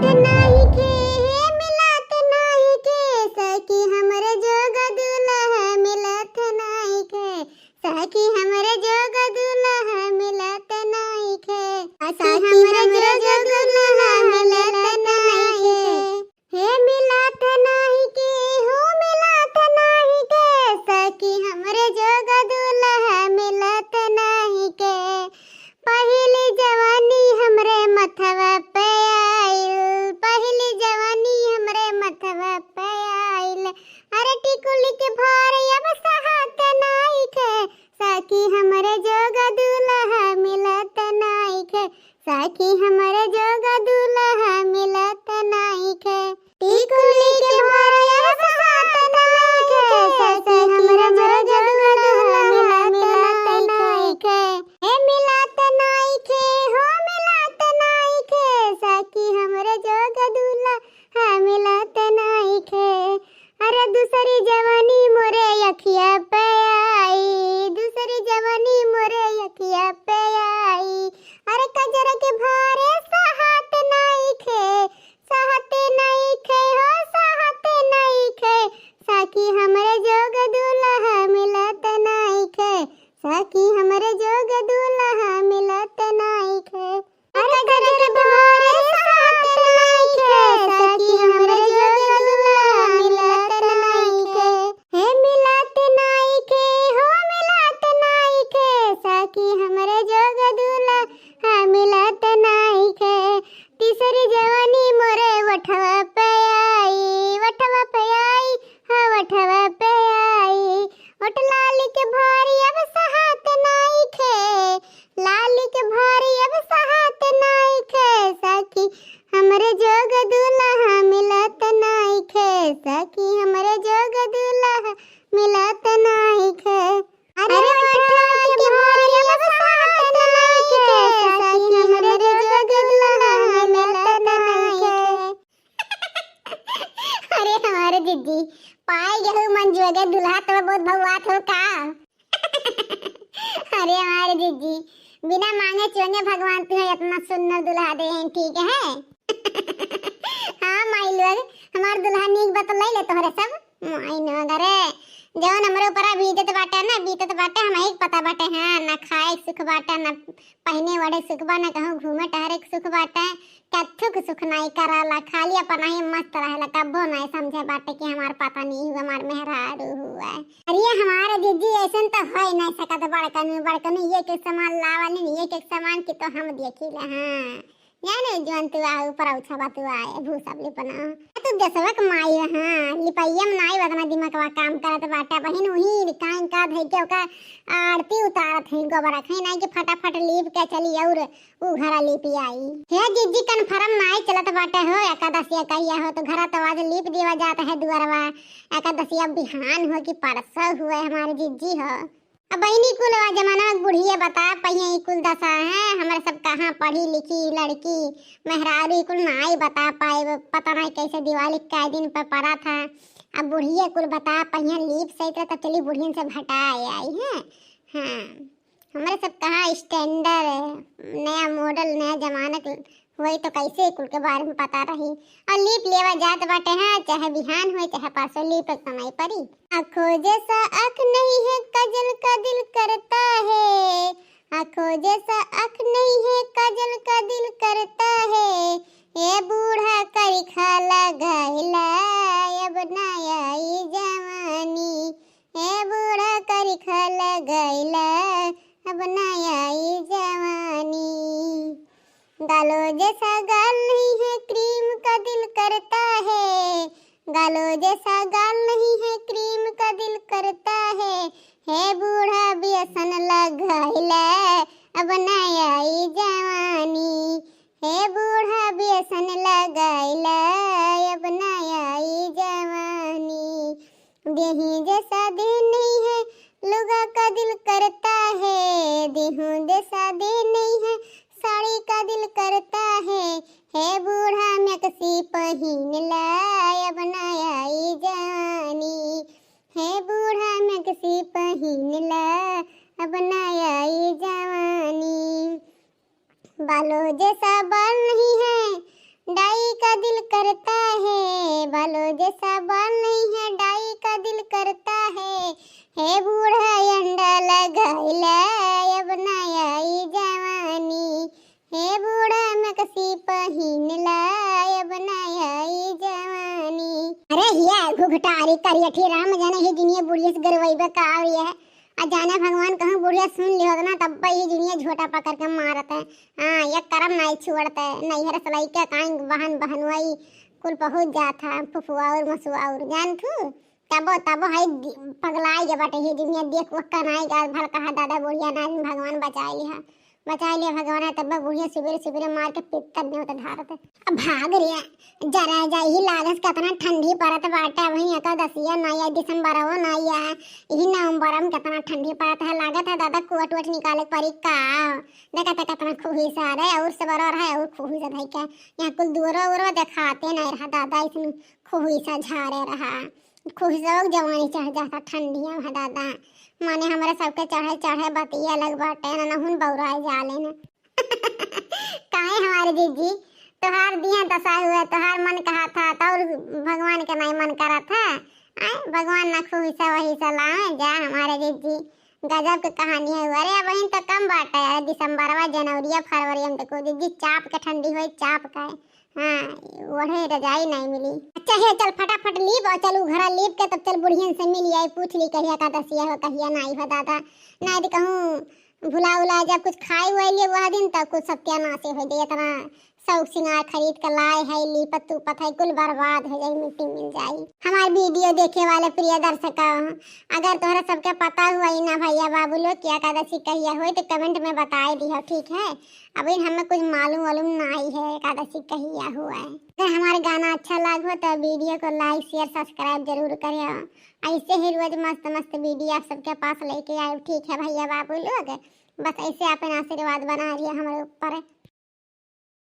नाही के मिलत नाही के सखी हमरे जोग दुल्हा मिलत नाही के सखी हमरे जोग दुल्हा मिलत नाही के सखी हमरे जोग दुल्हा मिलत नाही के हे मिलत नाही के हो मिलत नाही के सखी हमरे जोग दुल्हा मिलत नाही के पहली जवानी हमरे मथवा पे आइल पहली जवानी हमरे मथवा पे आइल अरे टिकुली के भार अब सहत नाई के सखी हमरे जोग दुल्हा मिलत नाई के सखी हमरे जोग दुल्हा मिलत नाई के टिकुली के भार अब सहत नाई के सखी हमरे जोग दुल्हा मिलत नाई के हे मिलत नाई के हो मिलत नाई के सखी हमरे जोग दुल्हा मिलत नाई के अरे दूसरी जवानी मोरे अखिया पे आई दूसरी जवानी मोरे अखिया पे आई अरे कजरा के भारे सहत नाई खे सहते नाई खे हो सहते नाई खे सखी हमरे जोग दुल्हा मिलत नाई खे सखी हमरे जोग दुल्हा मिलत नाई खे अरे कजरा के भारे सहत नाई खे सखी हमरे जोग दुल्हा मिलत नाई खे हे मिलत नाई खे हो मिलत नाई खे सखी हमरे जोग दुल्हा मिलत नाई खे तीसरी जवानी मोरे वठवा पे आई वठवा पे आई हाँ वठवा पे आई वट लाली के भारी अब सहत नाई खे लाली के भारी अब सहत नाई खे सखी हमरे जोग दुल्हा मिलत नाई खे सखी हमरे जोग दुल्हा मिलत नाई खे अरे वठवा के भारी अब सहत नाई खे सखी हमरे जोग दुल्हा मिलत नाई खे अरे हमारे दीदी पाए गए मन जोगे दुल्हा तो बहुत भगवात हो का अरे हमारे दीदी बिना मांगे चोंगे भगवान तुम्हें इतना सुंदर दुल्हा दे हैं ठीक है हाँ माई लोग हमार दुल्हा नीक बतलाई ले तोहरे सब माई लोग अरे जौन हमरे ऊपर बीतत बाटे हम एक पता बाटे हाँ ना खाए सुख बाटे ना पहने वड़े सुख बा ना कहूँ घूमे टहरे सुख बाटे कथुक सुख नहीं कराला खाली अपना ही मस्त रहेला कब्बो नहीं समझे बाटे कि हमार पता नहीं हुआ हमार मेहरारू हुआ अरे हमारे जीजी ऐसा तो हो ही नहीं सकत बड़कन ये के सामान लावाली ये के सामान की तो हम देखिले हाँ याने जवन तू आ ऊपर उठा बा तू आए भूसा लिपना तू दसवा के माई हां लिपाइयम नाई बदना दिमागवा काम करत बाटा बहिन वही कान का धइ के ओका आरती उतारत है गोबर रखे नहीं कि फटाफट लीप के चली और उ घरा लिपी आई हे जीजी कन्फर्म नाई चलत बाटे हो एकादशी कहिया हो तो घरा तो आज लीप देवा जाता है दुआरवा एकादशी बिहान हो कि परसों हुए हमारे जीजी हो अब बहनी कुल जमाना में बुढ़िया बता पहिए कुल दशा है हमारे सब कहाँ पढ़ी लिखी लड़की मेहरारू कुल नाई बता पाए पता नहीं कैसे दिवाली का दिन पर पड़ा था अब बुढ़िया कुल बता पहिए लीप सही तो चली बुढ़ियन से भटाए आई है हाँ हमारे सब कहाँ स्टैंडर्ड नया मॉडल नया जमाना वही तो कैसे कुल के बारे में पता रही और लीप लेवा जात बाटे हैं चाहे बिहान हो चाहे परसों लीप समय पड़ी आँखों जैसा आँख नहीं है काजल का दिल करता है आँखों जैसा आँख नहीं है काजल का दिल करता है ये बूढ़ा करी खाला गहला अब नया जवानी ये बूढ़ा करी खाला गहला अब नया जवानी गालो जैसा गाल नहीं है क्रीम का दिल करता है गालो जैसा गाल नहीं है क्रीम का दिल करता है बूढ़ा व्यसन लगाइला अब नया जवानी है बूढ़ा व्यसन लगाइला अब नया जवानी देही जैसा देह नहीं है लुगा का दिल करता है देहू जैसा देह नहीं है साड़ी का दिल करता है बूढ़ा मैक्सी पहन लाया बनाया जानी है बूढ़ा मैक्सी पहन ला बनाया जवानी बालों जैसा बाल नहीं है डाई का घुघटारी करियठी राम जाने ही दुनिया बुढ़िया से गरवैबे का और ये जाने भगवान कहूँ बुढ़िया सुन लियो ना तब ये दुनिया झोटा पकड़ के मारत है। हाँ ये कर्म नहीं छोड़ते नहीं हर सलाई के काई बहन बहनवाई कुल पहुँच जाता फुफुआ और मसुआ और जान थू तबो तबो है पगलाई के बटे ही दुनिया देख वक्का नहीं गाल भर कहा दादा बुढ़िया ना भगवान बचा लिया भगवान तब बुढ़िया सुबह सुबह मार के पिट करने होते धारत अब भाग रिया जरा जा ही लागस कितना ठंडी पड़त बाटे वही तो दसिया नहीं है दिसंबर वो नहीं है यही नवंबर में कितना ठंडी पड़त है लागत है दादा कोट वोट निकाले पड़ी का देखा था कितना खूही सा रहे और सबर है और खूही सा भाई क्या यहाँ कुल दूर उरो दिखाते नहीं रहा दादा इसमें खूही सा झाड़े रहा खूही सा जवानी चढ़ जाता ठंडिया है दादा माने हमारे सबके चढ़े बतिया अलग बाटे ना नहुन बौराए जाले ना काहे हमारे दीदी तोहार दिया दशा हुआ तोहार मन कहा था और भगवान का नहीं मन करा था भगवान ना खूब सा वही सलाह जा हमारे दीदी गजब की कहानी है। अरे वही तो कम बात है दिसंबर जनवरी फरवरी में देखो दीदी चाप के ठंडी हुई चाप का हाँ वही रजाई नहीं मिली। अच्छा है चल फटाफट लीप और चल घरा लीप के तब चल बुढ़ियन से मिल आई पूछ ली कहिया का दसिया हो कहिया नहीं हो दादा नहीं तो कहूँ भुला उला जब कुछ खाए हुए लिए वह दिन तब कुछ सत्यानाश हो जाए इतना शौक सिंगार खरीद कर लाए है लीपत तूपत है कुल बर्बाद हो जाए मिट्टी मिल जाए। हमारे वीडियो देखे वाले प्रिय दर्शक अगर तोहरा सबके पता हुआ ही ना भैया बाबू लोग क्या एकादशी कहिया हो तो कमेंट में बताए दिया ठीक है। अभी हमें कुछ मालूम नहीं है एकादशी कहिया हुआ है। अगर हमारा गाना अच्छा लगा तो वीडियो को लाइक शेयर सब्सक्राइब जरूर करें। ऐसे ही रोज मस्त मस्त वीडियो आप सबके पास लेके आए ठीक है भैया बाबू लोग बस ऐसे अपना आशीर्वाद बना लिया हमारे ऊपर।